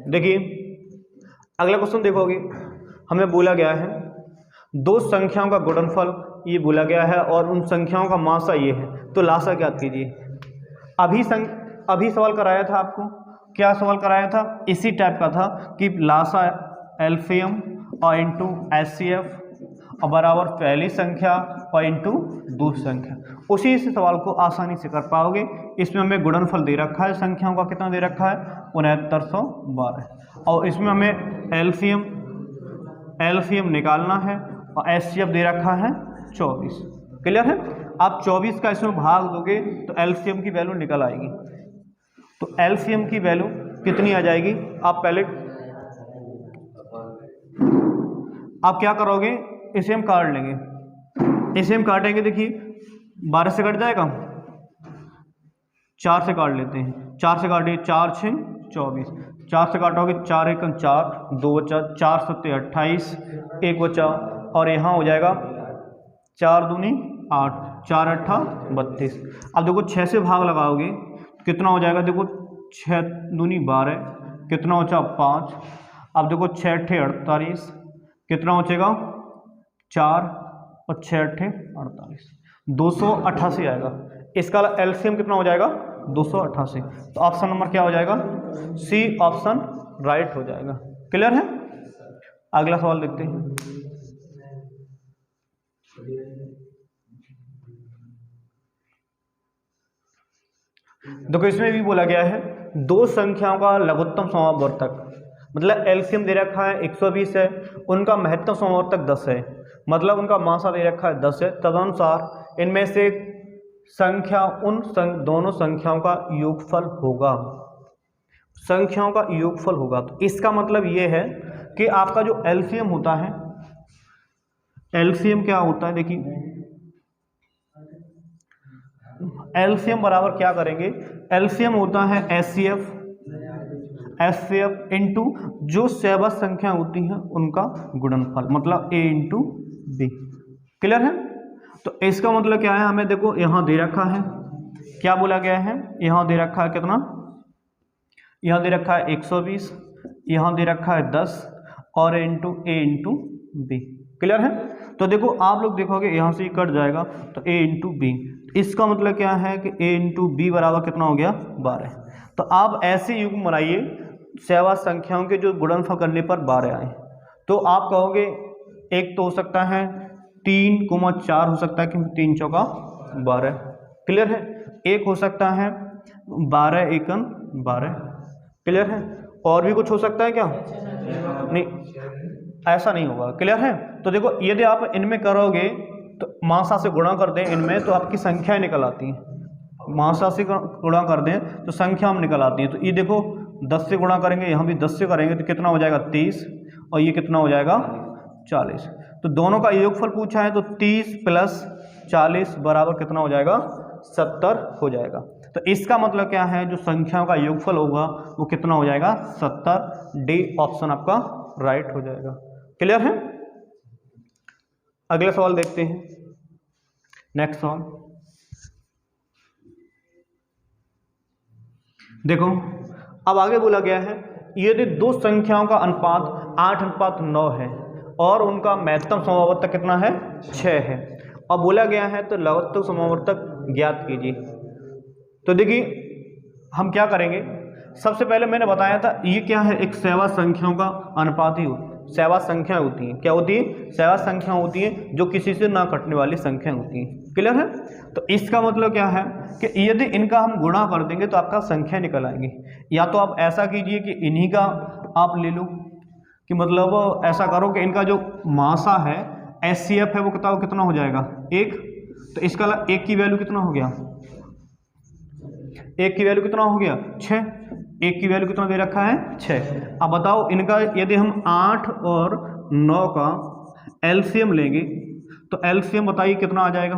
देखिए अगला क्वेश्चन देखोगे, हमें बोला गया है दो संख्याओं का गुणनफल ये बोला गया है और उन संख्याओं का मासा ये है, तो लासा ज्ञात कीजिए। अभी सवाल कराया था आपको, क्या सवाल कराया था, इसी टाइप का था कि लासा एलसीएम और इंटू एचसीएफ और बराबर पहली संख्या और इंटू दूसरी संख्या। उसी से सवाल को आसानी से कर पाओगे। इसमें हमें गुणनफल दे रखा है, संख्याओं का कितना दे रखा है 6912, और इसमें हमें एलसीएम निकालना है और एचसीएफ दे रखा है 24। क्लियर है। आप 24 का इसमें भाग दोगे तो एलसीएम की वैल्यू निकल आएगी। तो एलसीएम की वैल्यू कितनी आ जाएगी, आप पहले आप क्या करोगे, इसे हम काट लेंगे, इसे हम काटेंगे। देखिए 12 से कट जाएगा, 4 से काट लेते हैं, 4 से काटिए, 4 6 24, 4 से काटोगे 4 1 4, 2 बचा, 4 7 28, 1 बचा, और यहाँ हो जाएगा 4 दूनी 8, 4 8 32। अब देखो 6 से भाग लगाओगे कितना हो जाएगा, देखो 6 दूनी 12, कितना बचा 5। अब देखो 6 8 48, कितना बचेगा 4 और 6 8 48, 288 आएगा। इसका एलसीएम कितना हो जाएगा 288। तो ऑप्शन नंबर क्या हो जाएगा, सी ऑप्शन राइट हो जाएगा। क्लियर है। अगला सवाल देखते हैं। देखो इसमें भी बोला गया है दो संख्याओं का लघुत्तम समावर्तक, मतलब एलसीएम दे रखा है 120 है, उनका महत्तम समावर्तक 10 है, मतलब उनका मासा दे रखा है 10 है। तदनुसार इनमें से संख्या दोनों संख्याओं का योगफल होगा, संख्याओं का योगफल होगा। तो इसका मतलब ये है कि आपका जो एलसीएम होता है, एलसीएम क्या होता है, देखिए एलसीएम बराबर क्या करेंगे, एलसीएम होता है एचसीएफ इंटू जो सहबद्ध संख्या होती हैं उनका गुणनफल, मतलब ए इंटू बी। क्लियर है। तो इसका मतलब क्या है, हमें देखो यहाँ दे रखा है, क्या बोला गया है, यहाँ दे रखा है कितना, यहाँ दे रखा है 120, यहाँ दे रखा है 10 और इंटू ए इंटू बी। क्लियर है। तो देखो आप लोग देखोगे यहाँ से कट जाएगा तो ए इंटू बी, इसका मतलब क्या है कि ए इंटू बी बराबर कितना हो गया 12। तो आप ऐसे युग्म बनाइए सहबद्ध संख्याओं के जो गुणनफल करने पर 12 आए। तो आप कहोगे एक तो हो सकता है 3,4 हो सकता है क्योंकि 3 चौका 12। क्लियर है। एक हो सकता है 12 एकन 12। क्लियर है। और भी कुछ हो सकता है क्या, नहीं ऐसा नहीं होगा। क्लियर है। तो देखो यदि आप इनमें करोगे तो मासा से गुणा कर दें इनमें तो आपकी संख्याएं निकल आती हैं, मासा से गुणा कर दें तो संख्या हम निकल आती हैं। तो ये देखो 10 से गुणा करेंगे, यहाँ भी 10 से करेंगे तो कितना हो जाएगा 30 और ये कितना हो जाएगा 40। तो दोनों का योगफल पूछा है तो 30 प्लस 40 बराबर कितना हो जाएगा 70 हो जाएगा। तो इसका मतलब क्या है, जो संख्याओं का योगफल होगा वो कितना हो जाएगा 70। डी ऑप्शन आपका राइट हो जाएगा। क्लियर है। अगला सवाल देखते हैं। नेक्स्ट सवाल देखो, अब आगे बोला गया है यदि दो संख्याओं का अनुपात 8:9 है और उनका महत्तम समावर्तक कितना है 6 है, और बोला गया है तो लघुत्तम समावर्तक ज्ञात कीजिए। तो देखिए हम क्या करेंगे, सबसे पहले मैंने बताया था ये क्या है, एक सहबद्ध संख्याओं का अनुपात ही सहबद्ध संख्या होती है। क्या होती है, सहबद्ध संख्या होती है जो किसी से ना कटने वाली संख्या होती है। क्लियर है। तो इसका मतलब क्या है कि यदि इनका हम गुणा कर देंगे तो आपका संख्या निकल आएंगी। या तो आप ऐसा कीजिए कि इन्हीं का आप ले लो, कि मतलब ऐसा करो कि इनका जो मासा है एचसीएफ है वो कितना हो जाएगा 1। तो इसका 1 की वैल्यू कितना हो गया, 1 की वैल्यू कितना हो गया 6। 1 की वैल्यू कितना दे रखा है 6। अब बताओ इनका यदि हम 8 और 9 का एलसीएम लेंगे तो एलसीएम बताइए कितना आ जाएगा,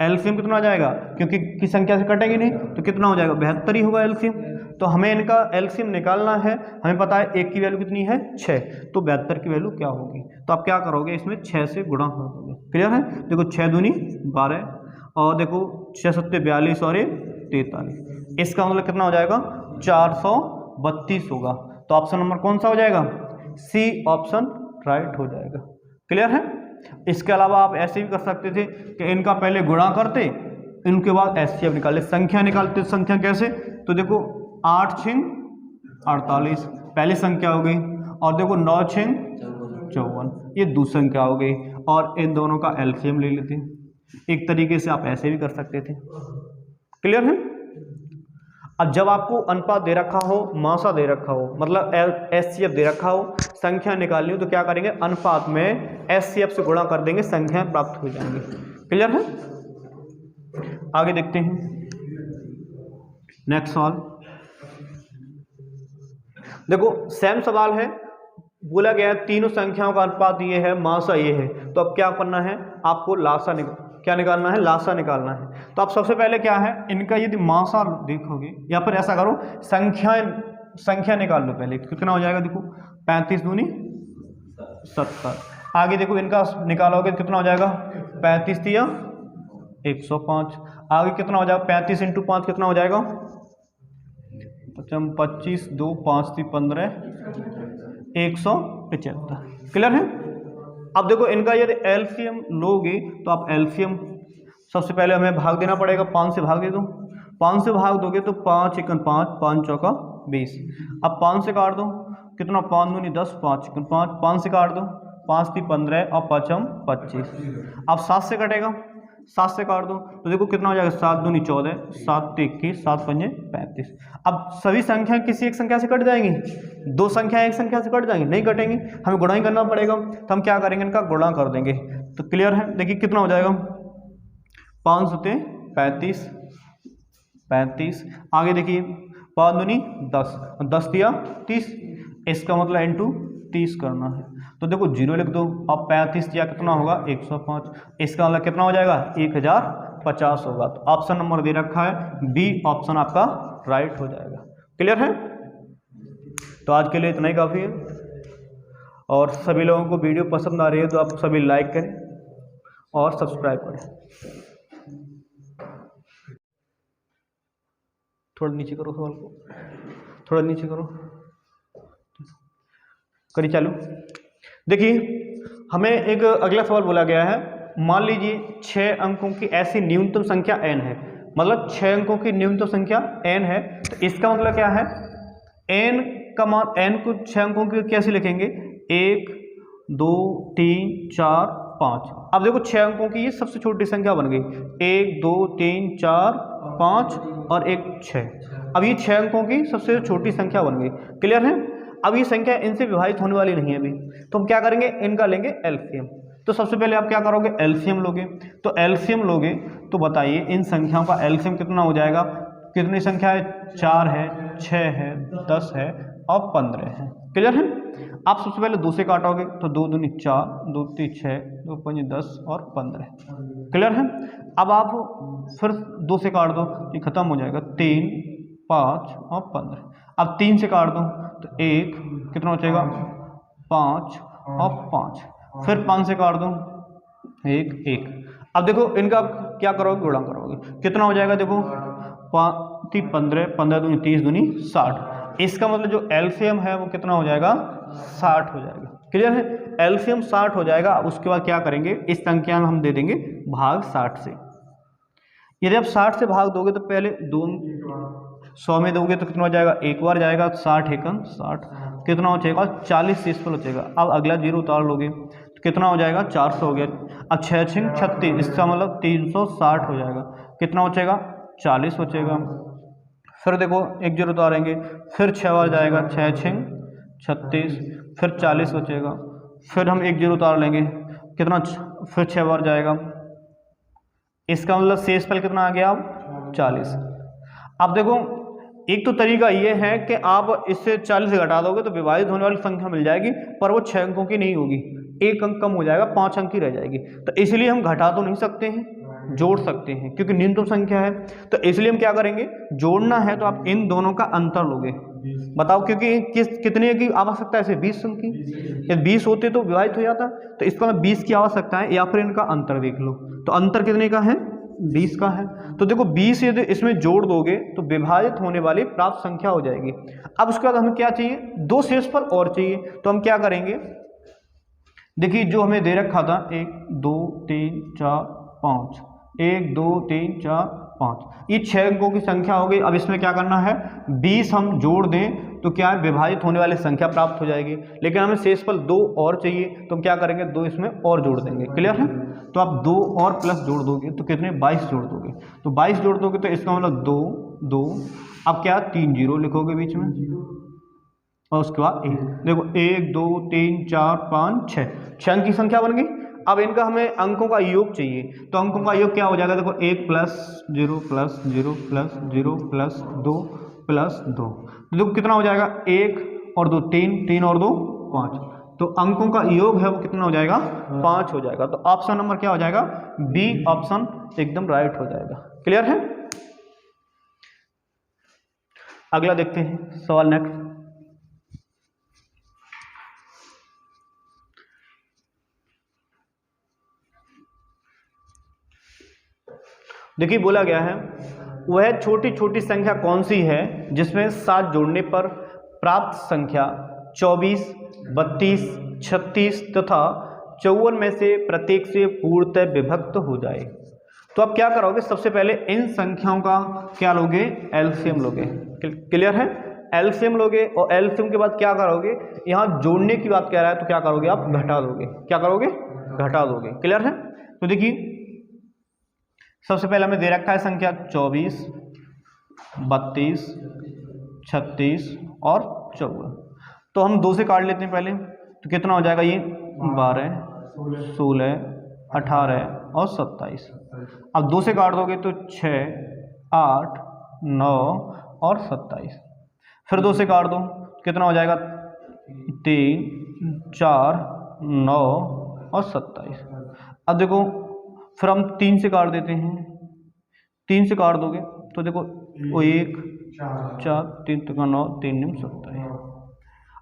एलसीएम कितना आ जाएगा, क्योंकि की संख्या से कटेंगे नहीं तो कितना हो जाएगा 72 ही होगा एलसीएम। तो हमें इनका एलसीएम निकालना है, हमें पता है 1 की वैल्यू कितनी है 6, तो 72 की वैल्यू क्या होगी। तो आप क्या करोगे, इसमें 6 से गुणा कर दोगे। क्लियर है। देखो 6 दूनी 12 और देखो 6 7 42 और 43, इसका मतलब कितना हो जाएगा 432 होगा। तो तो ऑप्शन नंबर कौन सा हो जाएगा, सी ऑप्शन राइट हो जाएगा। क्लियर है। इसके अलावा आप ऐसे भी कर सकते थे कि इनका पहले गुणा करते, इनके बाद एचसीएफ निकाले, संख्या निकालते। संख्या कैसे, तो देखो 8 6 48 पहली संख्या हो गई, और देखो 9 6 54 ये दूसरी संख्या हो गई, और इन दोनों का एलसीएम ले लेते हैं। एक तरीके से आप ऐसे भी कर सकते थे। क्लियर है। अब जब आपको अनुपात दे रखा हो, मासा दे रखा हो, मतलब एचसीएफ दे रखा हो, संख्या निकालनी हो, तो क्या करेंगे, अनुपात में एचसीएफ से गुणा कर देंगे, संख्या प्राप्त हो जाएंगी। क्लियर है। आगे देखते हैं नेक्स्ट सवाल। देखो सेम सवाल है, बोला गया तीनों संख्याओं का अनुपात ये है, मासा ये है, तो अब क्या करना है आपको, लासा क्या निकालना है, लासा निकालना है। तो आप सबसे पहले क्या है, इनका यदि मासा देखोगे, या फिर ऐसा करो संख्या निकाल लो पहले, कितना हो जाएगा, देखो 35 दूनी 70। आगे देखो इनका निकालोगे कितना हो जाएगा, 35 दिया 105। आगे कितना हो जाएगा, 35 × 5 कितना हो जाएगा, 25 2 5 3 15 175। क्लियर है। अब देखो इनका यदि एलसीएम लोगे तो आप एलसीएम सबसे पहले हमें भाग देना पड़ेगा, 5 से भाग दे दो। 5 से भाग दोगे तो 5 × 5 5 चौका 20। अब 5 से काट दो, कितना 5 दूनी 10 5 × 5 5 से काट दो, 5 3 15 और 5 25। अब 7 से कटेगा, 7 से काट दो तो देखो कितना हो जाएगा, 7 दूनी 14 7 21 7 5 35। अब सभी संख्या किसी एक संख्या से कट जाएंगी, दो संख्या एक संख्या से कट जाएंगी, नहीं कटेंगी, हमें गुणा ही करना पड़ेगा। तो हम क्या करेंगे, इनका गुणा कर देंगे। तो क्लियर है, देखिए कितना हो जाएगा, 5 सते 35 35। आगे देखिए 5 दूनी 10 10 दिया 30, इसका मतलब इंटू 30 करना है। तो देखो 0 लिख दो। अब 35 दिया कितना होगा, 105, इसका मतलब कितना हो जाएगा, 1050 होगा। तो ऑप्शन नंबर दे रखा है बी ऑप्शन आपका राइट हो जाएगा। क्लियर है। तो आज के लिए इतना ही काफ़ी है, और सभी लोगों को वीडियो पसंद आ रही है तो आप सभी लाइक करें और सब्सक्राइब करें। थोड़ा नीचे करो सवाल को, थोड़ा नीचे करो, करिए चालू। देखिए हमें एक अगला सवाल बोला गया है, मान लीजिए 6 अंकों की ऐसी न्यूनतम संख्या n है, मतलब 6 अंकों की न्यूनतम संख्या n है। तो इसका मतलब क्या है, n का मान, n को 6 अंकों की कैसे लिखेंगे, 1 2 3 4 5। अब देखो 6 अंकों की ये सबसे छोटी संख्या बन गई, 1 2 3 4 5 और 1 6। अब ये 6 अंकों की सबसे छोटी संख्या बन गई। क्लियर है। अब ये संख्या इनसे विभाजित होने वाली नहीं है अभी, तो हम क्या करेंगे, इनका लेंगे एलसीएम। तो सबसे पहले आप क्या करोगे, एलसीएम लोगे। तो एलसीएम लोगे तो बताइए इन संख्याओं का एलसीएम कितना हो जाएगा, कितनी संख्या है, 4 है 6 है 10 है और 15 है। क्लियर है। आप सबसे पहले 2 से काटोगे तो 2 दूनी 4 2 3 6 2 5 10 और 15। क्लियर है। अब आप फिर 2 से काट दो, ये खत्म हो जाएगा, 3 5 और 15। अब 3 से काट दो तो 1 कितना बचेगा, 5 और 5। फिर 5 से काट दो 1 1। अब देखो इनका क्या करोगे, गुणा करोगे, कितना हो जाएगा, देखो 5 15 15 दूनी 30 दूनी 60। इसका मतलब जो एलसीएम है वो कितना हो जाएगा, 60 हो जाएगा। क्लियर है। एलसीएम 60 हो जाएगा। उसके बाद क्या करेंगे, इस संख्या में हम दे देंगे भाग 60 से। यदि आप 60 से भाग दोगे तो पहले 2 100 में दोगे तो कितना हो जाएगा, एक बार जाएगा, 60 एकम 60, कितना हो जाएगा, 40 से इस पर बचेगा। अब अगला 0 उतार लोगे तो कितना हो जाएगा, 400 हो गया। अब 6 6 36, इसका मतलब 360 हो जाएगा। कितना बचेगा, 40 बचेगा। फिर देखो 1 0 उतारेंगे, फिर 6 बार जाएगा, 6 6 36, फिर 40 बचेगा। फिर हम 1 0 उतार लेंगे, कितना, फिर 6 बार जाएगा, इसका मतलब शेष फल कितना आ गया, अब 40। अब देखो एक तो तरीका ये है कि आप इससे 40 से घटा दोगे तो विभाजित होने वाली संख्या मिल जाएगी, पर वो 6 अंकों की नहीं होगी, 1 अंक कम हो जाएगा, 5 अंक की रह जाएगी। तो इसलिए हम घटा तो नहीं सकते हैं, जोड़ सकते हैं, क्योंकि न्यूनतम संख्या है। तो इसलिए हम क्या करेंगे, जोड़ना है तो आप इन दोनों का अंतर लोगे। बताओ क्योंकि कितने की आवश्यकता है, 20 अंक की। यदि 20 होते तो विभाजित हो जाता, तो इसका 20 की आवश्यकता है, या फिर इनका अंतर देख लो। तो अंतर कितने का है, 20 का है। तो देखो 20 यदि इसमें जोड़ दोगे तो विभाजित होने वाली प्राप्त संख्या हो जाएगी। अब उसके बाद हमें क्या चाहिए, 2 शेषफल और चाहिए। तो हम क्या करेंगे, देखिए जो हमें दे रखा था 1 2 3 4 5, 1 2 3 4 5, ये 6 अंकों की संख्या हो गई। अब इसमें क्या करना है, 20 हम जोड़ दें तो क्या है, विभाजित होने वाली संख्या प्राप्त हो जाएगी। लेकिन हमें शेषफल 2 और चाहिए, तो हम क्या करेंगे, 2 इसमें और जोड़ देंगे। क्लियर है। तो आप 2 और प्लस जोड़ दोगे तो कितने, 22 जोड़ दोगे। तो 22 जोड़ दोगे तो इसका मतलब 2 2, अब क्या 3 जीरो लिखोगे बीच में, और उसके बाद 1। देखो 1 2 3 4 5 6 अंक की संख्या बन गई। अब इनका हमें अंकों का योग चाहिए। तो अंकों का योग क्या हो जाएगा, देखो 1 plus 0 plus 0 plus 0 plus 2 plus 2। तो देखो कितना हो जाएगा, 1 और 2 3, 3 और 2 5। तो अंकों का योग है वो कितना हो जाएगा, 5 हो जाएगा। तो ऑप्शन नंबर क्या हो जाएगा, बी ऑप्शन एकदम राइट हो जाएगा। क्लियर है। अगला देखते हैं सवाल नेक्स्ट। देखिए बोला गया है, वह छोटी छोटी संख्या कौन सी है जिसमें 7 जोड़ने पर प्राप्त संख्या 24, 32, 36 तथा 54 में से प्रत्येक से पूर्णतः विभक्त हो जाए। तो आप क्या करोगे, सबसे पहले इन संख्याओं का क्या लोगे, एलसीएम लोगे। क्लियर है। एलसीएम लोगे और एलसीएम के बाद क्या करोगे, यहाँ जोड़ने की बात कह रहा है तो क्या करोगे, आप घटा दोगे। क्या करोगे, घटा दोगे। क्लियर है। तो देखिए सबसे पहले हमें दे रखा है संख्या 24, 32, 36 और 54। तो हम 2 से काट लेते हैं पहले। तो कितना हो जाएगा, ये 12, 16, 18 और 27। अब 2 से काट दोगे तो 6, 8, 9 और 27। फिर 2 से काट दो, कितना हो जाएगा, 3, 4, 9 और 27। अब देखो फिर हम 3 से काट देते हैं। 3 से काट दोगे तो देखो 1 4 3 का 9, 3 9 27।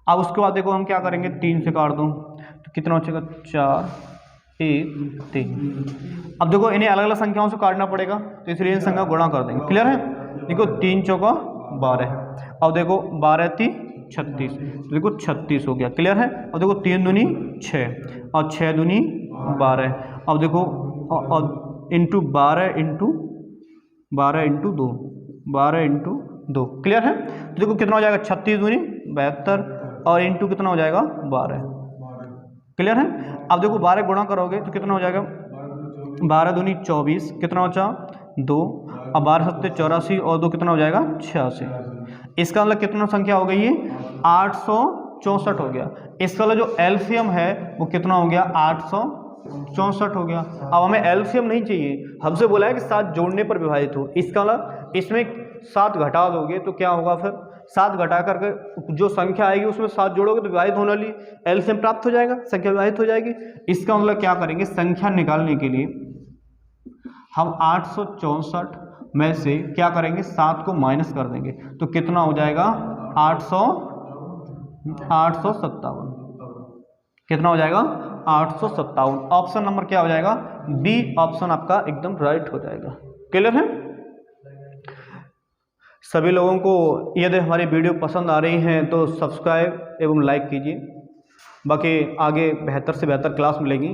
अब उसके बाद देखो हम क्या करेंगे, 3 से काट दो तो कितना हो जाएगा, 4 1 3। अब देखो इन्हें अलग अलग संख्याओं से काटना पड़ेगा, तो इसलिए इन संख्या गुणा कर देंगे। क्लियर है। देखो 3 चौका 12। अब देखो 12 3 36, तो देखो 36 हो गया। क्लियर है। अब देखो 3 दूनी 6 और 6 दूनी 12। अब देखो और into 12 into 12 into 2, 12 into 2। Clear है। तो देखो कितना हो जाएगा, 36 दूनी 72 और इंटू कितना हो जाएगा, 12। क्लियर है। अब देखो 12 गुणा करोगे तो कितना हो जाएगा, 12 दूनी 24, कितना हो जाएगा 2। अब 12 सत्ते 84 और 2 कितना हो जाएगा, 86। इसका मतलब कितना संख्या हो गई, ये 864 हो गया। इसका मतलब जो एलसीएम है वो कितना हो गया, 864 हो गया। अब हमें एलसीएम नहीं चाहिए, हमसे बोला है कि 7 जोड़ने पर विभाजित हो। इसका मतलब इसमें 7 घटा दोगे तो क्या होगा, फिर 7 घटा करके जो संख्या आएगी उसमें 7 जोड़ोगे तो विभाजित होने वाली एलसीएम प्राप्त हो जाएगा, संख्या विभाजित हो जाएगी। इसका मतलब क्या करेंगे, संख्या निकालने के लिए हम 864 में से क्या करेंगे, 7 को माइनस कर देंगे तो कितना हो जाएगा, 857। कितना हो जाएगा, 857। ऑप्शन नंबर क्या हो जाएगा, बी ऑप्शन आपका एकदम राइट हो जाएगा। क्लियर है। सभी लोगों को यदि हमारी वीडियो पसंद आ रही हैं तो सब्सक्राइब एवं लाइक कीजिए। बाकी आगे बेहतर से बेहतर क्लास मिलेगी।